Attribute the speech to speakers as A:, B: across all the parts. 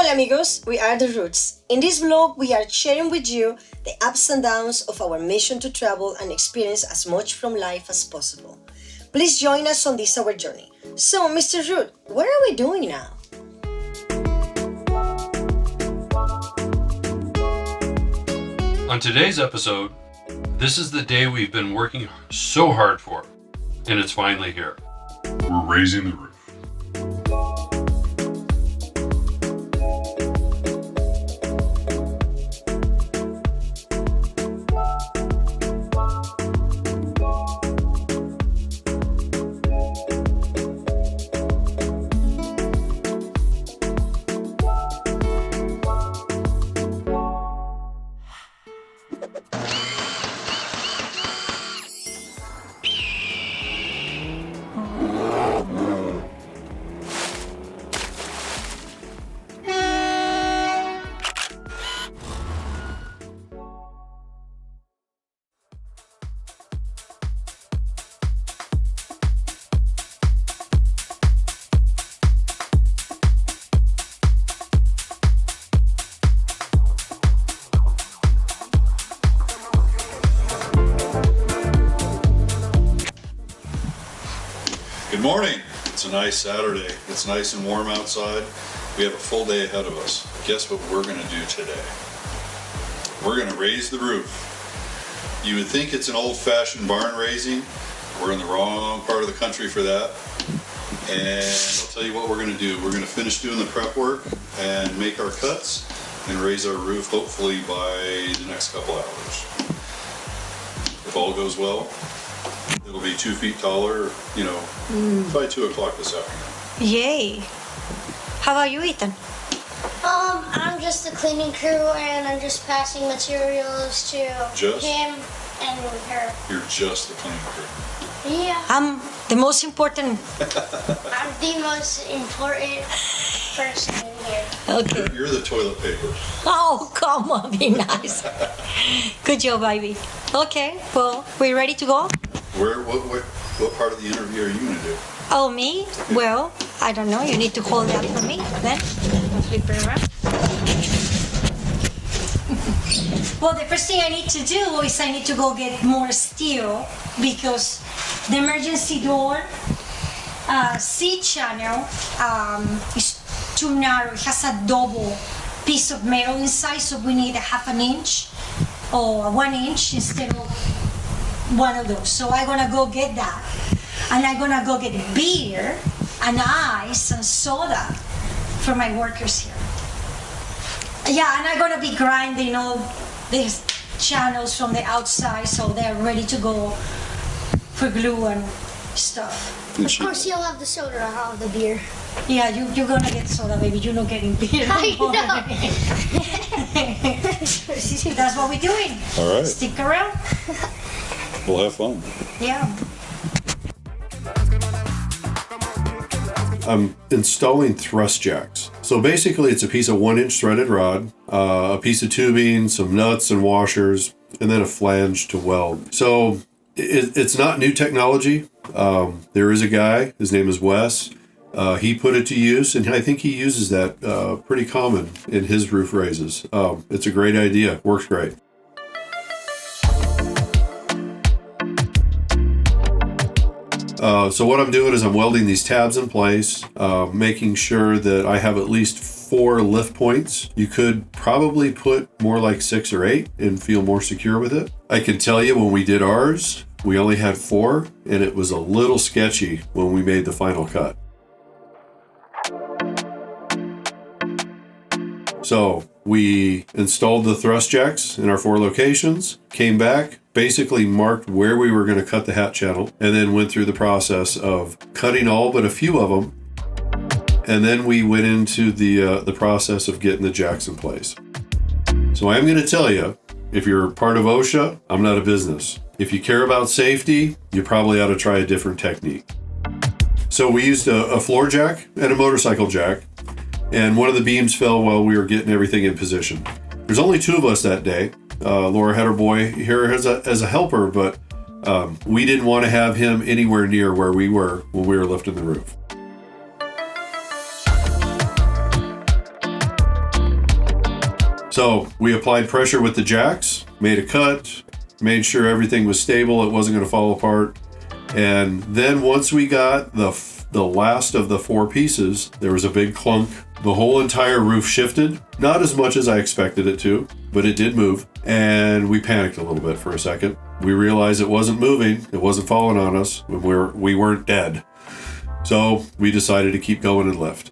A: Hola Amigos, we are The Roots. In this vlog, we are sharing with you the ups and downs of our mission to travel and experience as much from life as possible. Please join us on this our journey. So, Mr. Root, what are we doing now?
B: On today's episode, this is the day we've been working so hard for, and it's finally here. We're raising the roof.
C: Good morning. It's a nice Saturday. It's nice and warm outside. We have a full day ahead of us. Guess what we're going to do today? We're going to raise the roof. You would think it's an old-fashioned barn raising. We're in the wrong part of the country for that. And I'll tell you what we're going to do. We're going to finish doing the prep work and make our cuts and raise our roof hopefully by the next couple hours. If all goes well, it'll be 2 feet taller, by 2 o'clock this afternoon.
A: Yay! How about you, Ethan?
D: I'm just the cleaning crew and I'm just passing materials to him and her.
C: You're just the cleaning crew.
D: Yeah.
A: I'm the most important.
D: I'm the most important person in here.
A: Okay.
C: You're the toilet paper.
A: Oh, come on, be nice. Good job, baby. Okay, well, we ready to go?
C: What part of the interview are you going to do?
A: Oh, me? Well, I don't know. You need to hold that for me then. I'll flip it around. Well, the first thing I need to do is I need to go get more steel because the emergency door C channel is too narrow. It has a double piece of metal inside, so we need a half an inch or 1 inch instead of one of those. So I'm gonna go get that, and I'm gonna go get beer and ice and soda for my workers here. Yeah, and I'm gonna be grinding all these channels from the outside so they're ready to go for glue and stuff.
D: Of course, you'll have the soda, I'll have the beer.
A: Yeah, you're gonna get soda, baby. You're not getting beer.
D: I
A: See, that's what we're doing.
C: All right.
A: Stick around.
C: We'll have fun.
A: Yeah.
E: I'm installing thrust jacks. So basically it's a piece of 1-inch threaded rod, a piece of tubing, some nuts and washers, and then a flange to weld. So it's not new technology. There is a guy, his name is Wes. He put it to use, and I think he uses that pretty common in his roof raises. It's a great idea. Works great. So what I'm doing is I'm welding these tabs in place, making sure that I have at least 4 lift points. You could probably put more like 6 or 8 and feel more secure with it. I can tell you when we did ours, we only had 4, and it was a little sketchy when we made the final cut. So we installed the thrust jacks in our 4 locations, came back, basically marked where we were going to cut the hat channel, and then went through the process of cutting all but a few of them. And then we went into the process of getting the jacks in place. So I'm going to tell you, if you're part of OSHA, I'm not a business. If you care about safety, you probably ought to try a different technique. So we used a floor jack and a motorcycle jack, and one of the beams fell while we were getting everything in position. There's only 2 of us that day. Laura had her boy here as a helper, but we didn't want to have him anywhere near where we were when we were lifting the roof. So we applied pressure with the jacks, made a cut, made sure everything was stable, it wasn't going to fall apart. And then once we got the last of the 4 pieces, there was a big clunk. The whole entire roof shifted, not as much as I expected it to, but it did move. And we panicked a little bit for a second. We realized it wasn't moving, it wasn't falling on us, we weren't dead. So we decided to keep going and lift.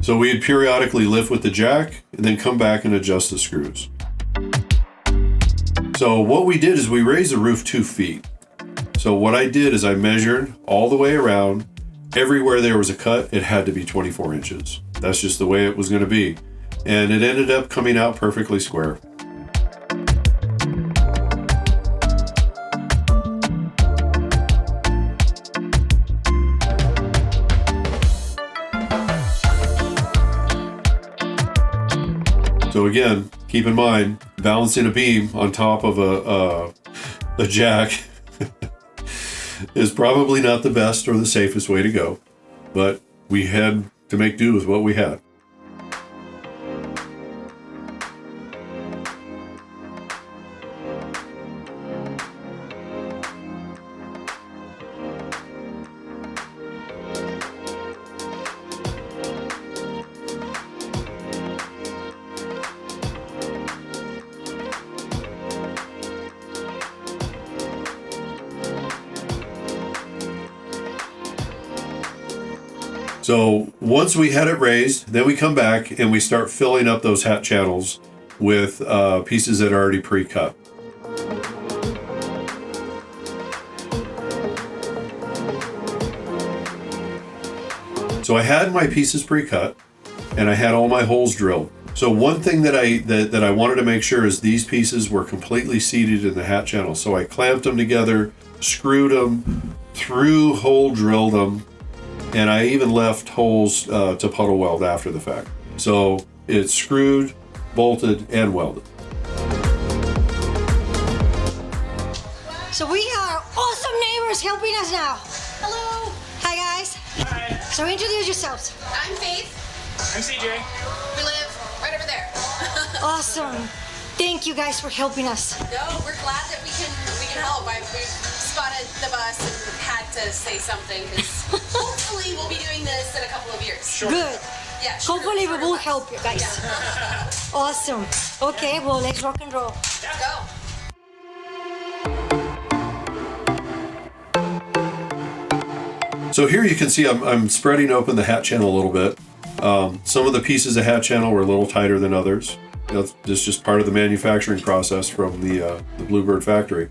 E: So we'd periodically lift with the jack and then come back and adjust the screws. So what we did is we raised the roof 2 feet. So what I did is I measured all the way around. Everywhere there was a cut, it had to be 24 inches. That's just the way it was going to be. And it ended up coming out perfectly square. So again, keep in mind, balancing a beam on top of a jack is probably not the best or the safest way to go, but we had to make do with what we had. So once we had it raised, then we come back and we start filling up those hat channels with pieces that are already pre-cut. So I had my pieces pre-cut and I had all my holes drilled. So one thing that I wanted to make sure is these pieces were completely seated in the hat channel. So I clamped them together, screwed them, through hole drilled them, and I even left holes to puddle weld after the fact. So it's screwed, bolted, and welded.
A: So we are awesome neighbors helping us now. Hello. Hi guys.
F: Hi.
A: So introduce yourselves.
F: I'm Faith. I'm CJ. We live right over there.
A: Awesome. Thank you guys for helping us.
F: No, we're glad that we can help. We spotted the bus and had to say something because hopefully we'll be doing this in a couple of years.
A: Sure. Good.
F: Yeah. Sure,
A: Hopefully we will
F: sure.
A: help you guys.
F: Yeah.
A: Awesome. Okay, well let's rock and roll.
F: Go.
E: So here you can see I'm spreading open the hat channel a little bit. Some of the pieces of hat channel were a little tighter than others. That's just part of the manufacturing process from the Bluebird factory.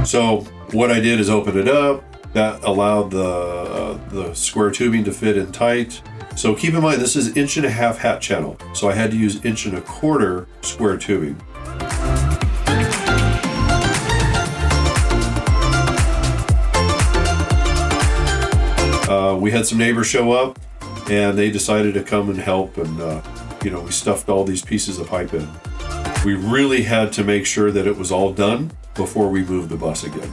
E: So what I did is open it up. That allowed the square tubing to fit in tight. So keep in mind, this is 1.5 inch hat channel. So I had to use 1.25 inch square tubing. We had some neighbors show up and they decided to come and help, and we stuffed all these pieces of pipe in. We really had to make sure that it was all done before we moved the bus again.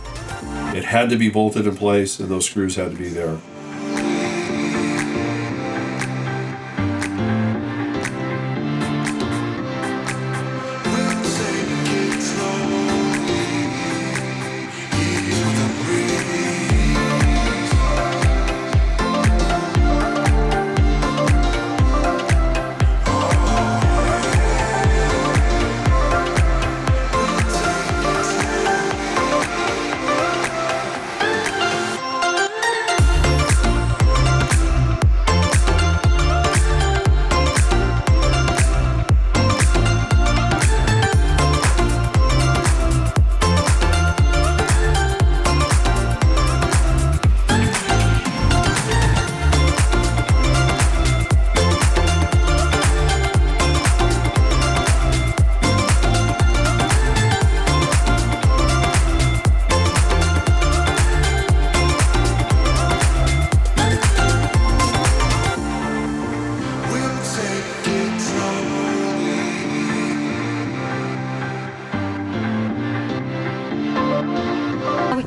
E: It had to be bolted in place and those screws had to be there.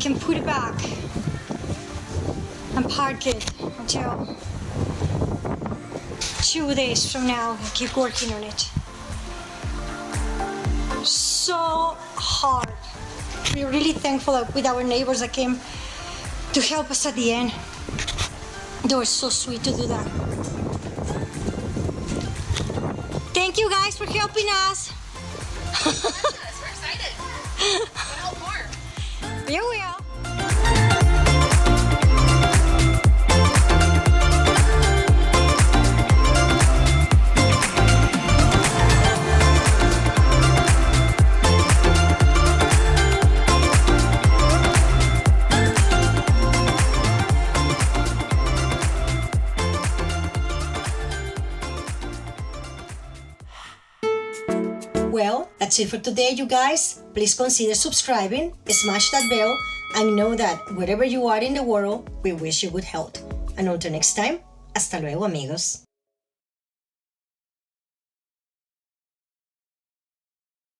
A: can put it back and park it until 2 days from now and keep working on it. So hard. We're really thankful with our neighbors that came to help us at the end. They were so sweet to do that. Thank you guys for helping us.
F: We're excited. We'll help more.
A: You will. Well, that's it for today, you guys. Please consider subscribing, smash that bell, and know that wherever you are in the world, we wish you good health. And until next time, hasta luego, amigos.